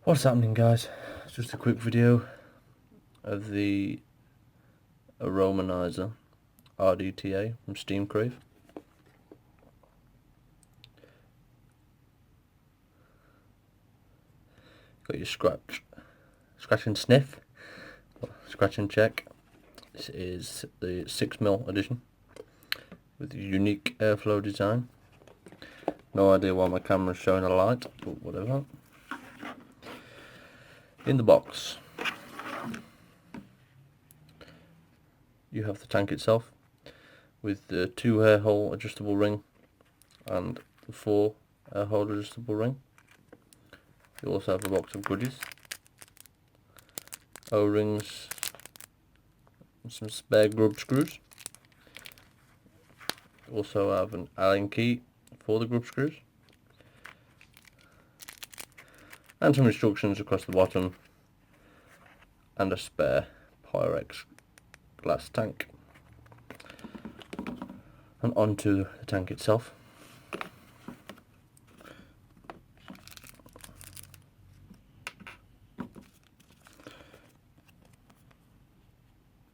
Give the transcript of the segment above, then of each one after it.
What's happening, guys? It's just a quick video of the AROMAMIZER RDTA from CRAVE. Got your scratch and sniff, scratch and check. This is the 6mm edition with a unique airflow design. No idea why my camera's showing a light, but whatever. In the box you have the tank itself with the 2 air hole adjustable ring and the 4 air hole adjustable ring. You also have a box of goodies, O-rings and some spare grub screws. You also have an Allen key for the grub screws and some instructions across the bottom and a spare Pyrex glass tank. And onto the tank itself.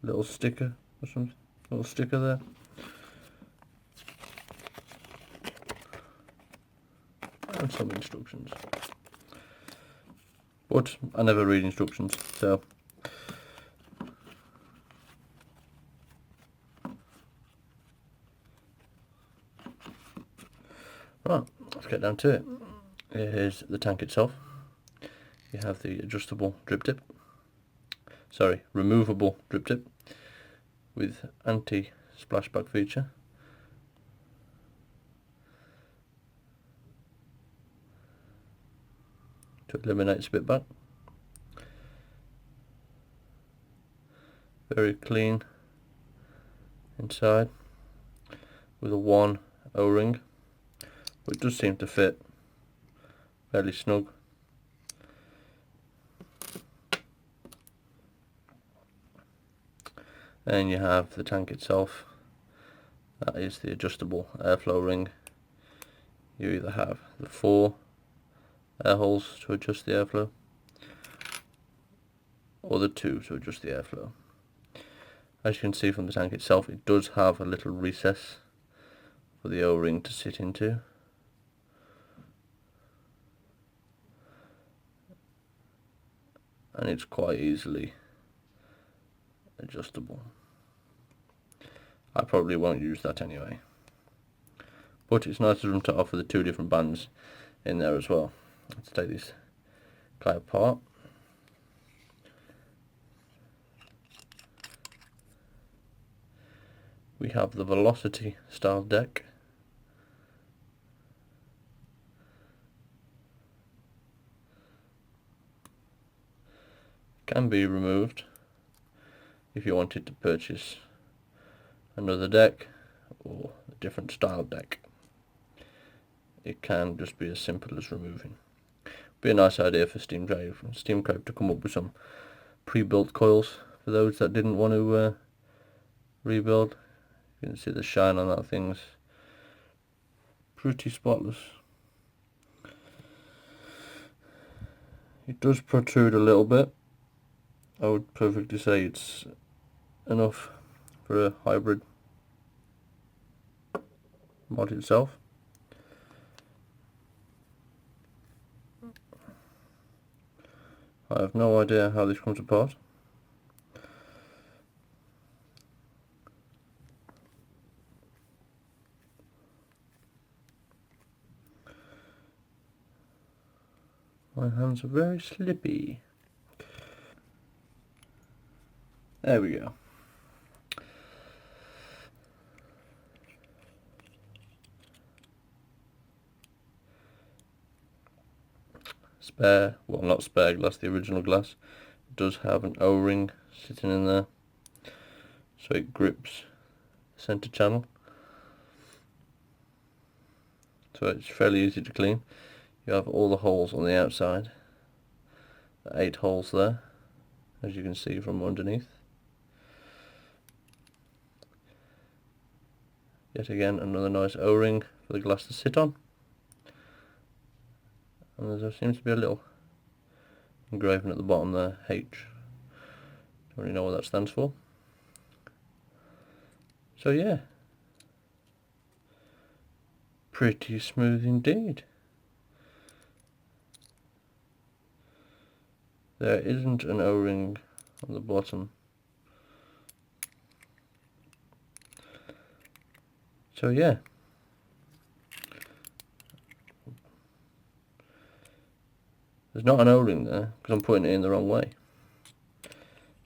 Little sticker or something, little sticker there. And some instructions. But I never read instructions, so right, let's get down to it. Here's the tank itself. You have the adjustable drip tip. Sorry, removable drip tip with anti-splashback feature. To eliminate spitback. Very clean inside with a 1 O-ring, which does seem to fit fairly snug. And you have the tank itself. That is the adjustable airflow ring. You either have the 4 air holes to adjust the airflow or the 2 to adjust the airflow. As you can see from the tank itself, it does have a little recess for the O-ring to sit into. And it's quite easily adjustable. I probably won't use that anyway, but it's nice of them to offer the 2 different bands in there as well. Let's take this guy apart. We have the Velocity style deck. Can be removed if you wanted to purchase another deck or a different style deck. It can just be as simple as removing. Be a nice idea for CRAVE to come up with some pre-built coils for those that didn't want to rebuild. You can see the shine on that thing's pretty spotless. It does protrude a little bit. I would perfectly say it's enough for a hybrid mod itself. I have no idea how this comes apart. My hands are very slippy. There we go. Spare, well, not spare glass, the original glass. It does have an O-ring sitting in there, so it grips the center channel. So it's fairly easy to clean. You have all the holes on the outside, the 8 holes there, as you can see from underneath. Yet again, another nice O-ring for the glass to sit on. And there seems to be a little engraving at the bottom there, H. Don't really know what that stands for. So yeah, pretty smooth indeed. There isn't an O-ring on the bottom. So yeah, there's not an O-ring there because I'm putting it in the wrong way.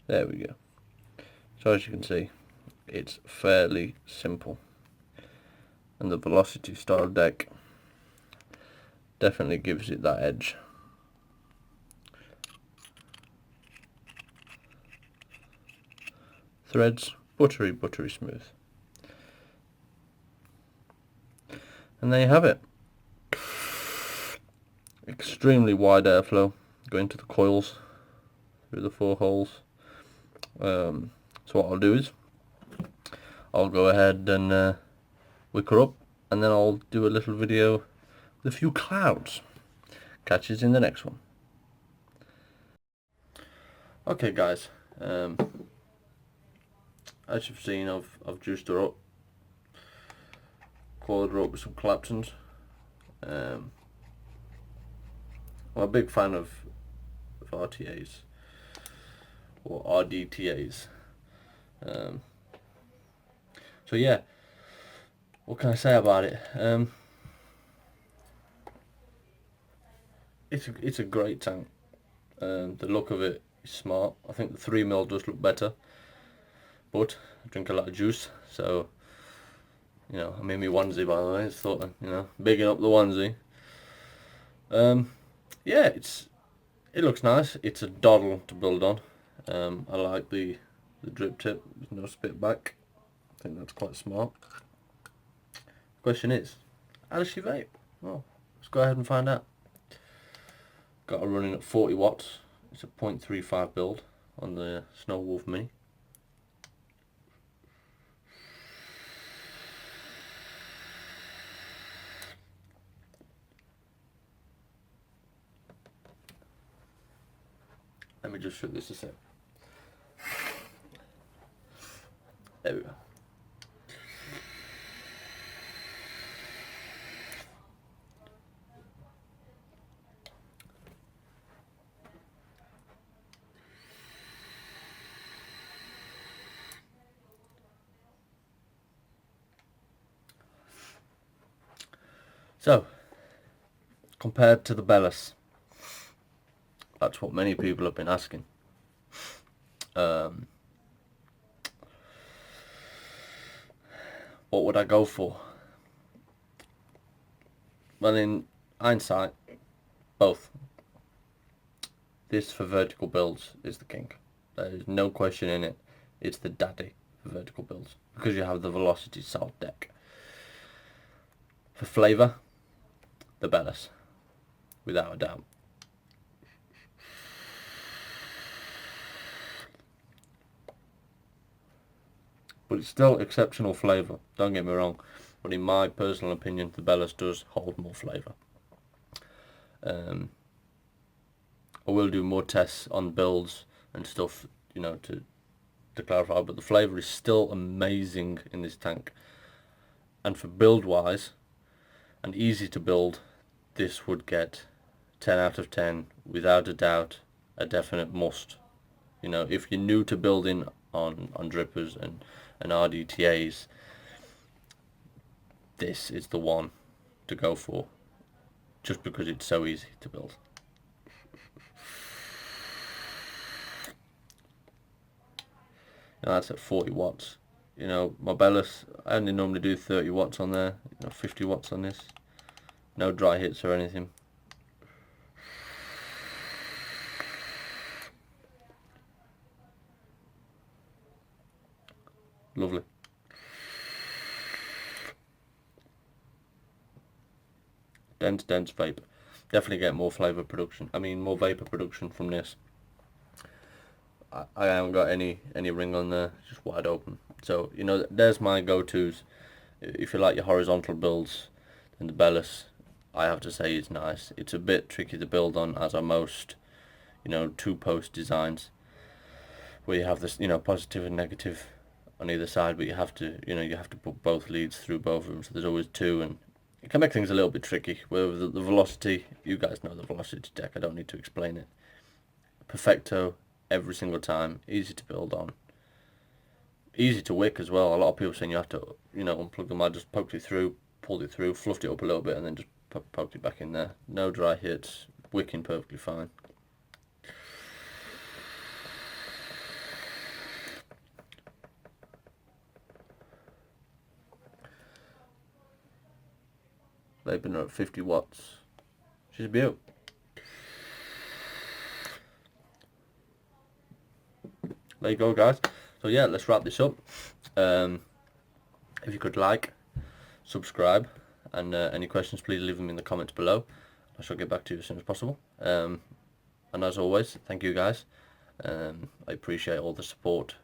There we go. So as you can see, it's fairly simple, and the velocity style deck definitely gives it that edge. Threads, buttery smooth. And there you have it. Extremely wide airflow going to the coils through the 4 holes. So what I'll do is I'll go ahead and wick her up, and then I'll do a little video with a few clouds. Catch us in the next one. Okay guys, as you've seen, I've juiced her up, coiled her up with some collapsins. I'm a big fan of RTAs or RDTAs. So yeah, what can I say about it? It's a great tank. The look of it is smart. I think the 3mm does look better, but I drink a lot of juice, so you know, I'm in my onesie by the way. It's thought, you know, bigging up the onesie. Yeah, it looks nice. It's a doddle to build on. I like the drip tip with no spit back. I think that's quite smart. The question is, how does she vape? Well, let's go ahead and find out. Got her running at 40 watts. It's a 0.35 build on the Snow Wolf Mini. Let me just shoot this a sec. There we go. So, compared to the Bellis, that's what many people have been asking. What would I go for? Well, in hindsight, both. This for vertical builds is the king. There is no question in it. It's the daddy for vertical builds because you have the velocity salt deck. For flavour, the Bellis, without a doubt. But it's still exceptional flavour, don't get me wrong, but in my personal opinion the Bellis does hold more flavour. I will do more tests on builds and stuff, you know, to clarify, but the flavour is still amazing in this tank. And for build wise and easy to build, this would get 10 out of 10 without a doubt, a definite must. You know, if you're new to building on drippers and RDTAs, this is the one to go for, just because it's so easy to build. Now that's at 40 watts. You know, my Bellis, I only normally do 30 watts on there, you know, 50 watts on this. No dry hits or anything. Lovely. Dense vape. Definitely get more flavour production. I mean, more vapour production from this. I haven't got any ring on there, just wide open. So, you know, there's my go-tos. If you like your horizontal builds, then the Bellis, I have to say, is nice. It's a bit tricky to build on, as are most, you know, 2-post designs where you have this, you know, positive and negative on either side, but you have to, you know, you have to put both leads through both of them, so there's always two, and it can make things a little bit tricky. Where the velocity, you guys know the velocity deck, I don't need to explain it. Perfecto every single time, easy to build on, easy to wick as well. A lot of people saying you have to, you know, unplug them. I just poked it through, pulled it through, fluffed it up a little bit, and then just poked it back in there. No dry hits, wicking perfectly fine. Vaping at 50 watts. She's a beaut. There you go, guys. So yeah, let's wrap this up. If you could like, subscribe, and any questions, please leave them in the comments below. I shall get back to you as soon as possible. And as always, thank you guys. I appreciate all the support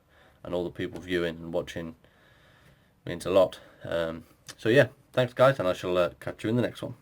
and all the people viewing and watching. It means a lot. So yeah, thanks guys, and I shall catch you in the next one.